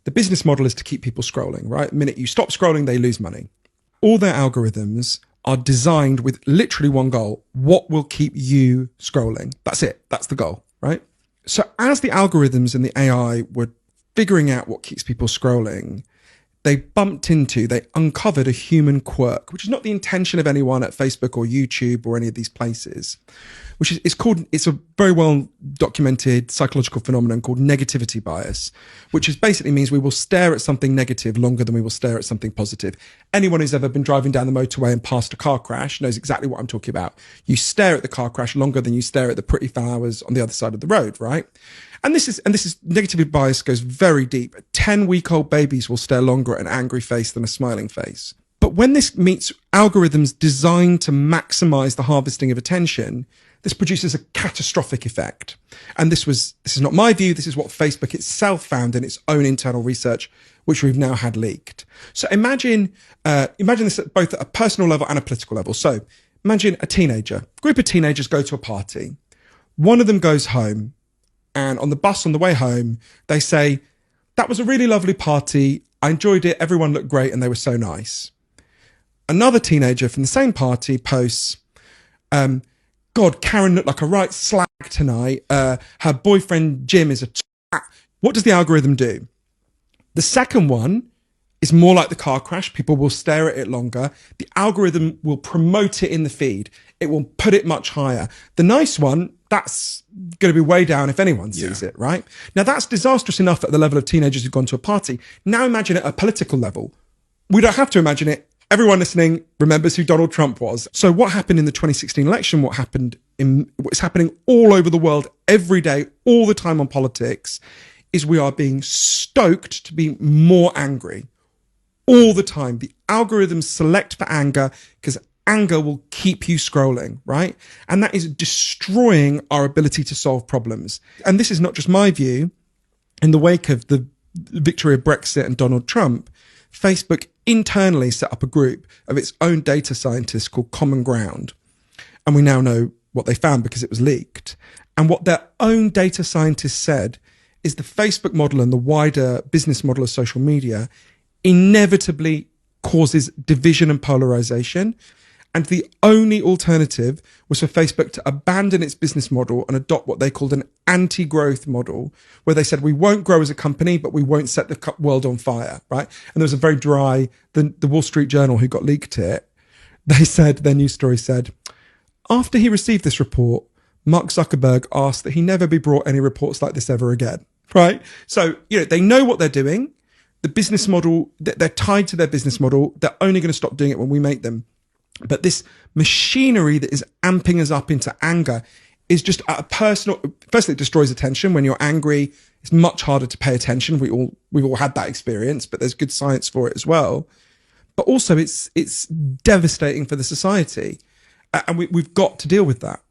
The business model is to keep people scrolling, right? The minute you stop scrolling, they lose money. All their algorithms are designed with literally one goal. What will keep you scrolling? That's it. That's the goal, right? So as the algorithms and the AI were figuring out what keeps people scrolling, they uncovered a human quirk, which is not the intention of anyone at Facebook or YouTube or any of these places, which is it's a very well documented psychological phenomenon called negativity bias, which is basically means we will stare at something negative longer than we will stare at something positive. Anyone who's ever been driving down the motorway and passed a car crash knows exactly what I'm talking about. You stare at the car crash longer than you stare at the pretty flowers on the other side of the road, right? And this is negativity bias goes very deep. 10-week-old babies will stare longer at an angry face than a smiling face. But when this meets algorithms designed to maximize the harvesting of attention, this produces a catastrophic effect. And this is not my view. This is what Facebook itself found in its own internal research, which we've now had leaked. So imagine this at both at a personal level and a political level. So imagine a group of teenagers go to a party. One of them goes home, and on the bus on the way home, they say, "That was a really lovely party. I enjoyed it. Everyone looked great and they were so nice." Another teenager from the same party posts, "God, Karen looked like a right slag tonight. Her boyfriend Jim is a twat." What does the algorithm do? The second one is more like the car crash. People will stare at it longer. The algorithm will promote it in the feed. It will put it much higher. The nice one, that's going to be way down if anyone sees it, right? Now, that's disastrous enough at the level of teenagers who've gone to a party. Now imagine it at a political level. We don't have to imagine it. Everyone listening remembers who Donald Trump was. So what happened in the 2016 election, what's happening all over the world every day, all the time on politics, is we are being stoked to be more angry all the time. The algorithms select for anger because anger will keep you scrolling, right? And that is destroying our ability to solve problems. And this is not just my view. In the wake of the victory of Brexit and Donald Trump, Facebook internally set up a group of its own data scientists called Common Ground. And we now know what they found because it was leaked. And what their own data scientists said is the Facebook model and the wider business model of social media inevitably causes division and polarization. And the only alternative was for Facebook to abandon its business model and adopt what they called an anti-growth model, where they said, we won't grow as a company, but we won't set the world on fire, right? And there was a very dry, the Wall Street Journal, who got leaked it, they said, their news story said, after he received this report, Mark Zuckerberg asked that he never be brought any reports like this ever again, right? So, they know what they're doing. The business model, they're tied to their business model. They're only going to stop doing it when we make them. But this machinery that is amping us up into anger is just at a personal, firstly, it destroys attention. When you're angry, it's much harder to pay attention. We've all had that experience, but there's good science for it as well. But also it's devastating for the society. And we've got to deal with that.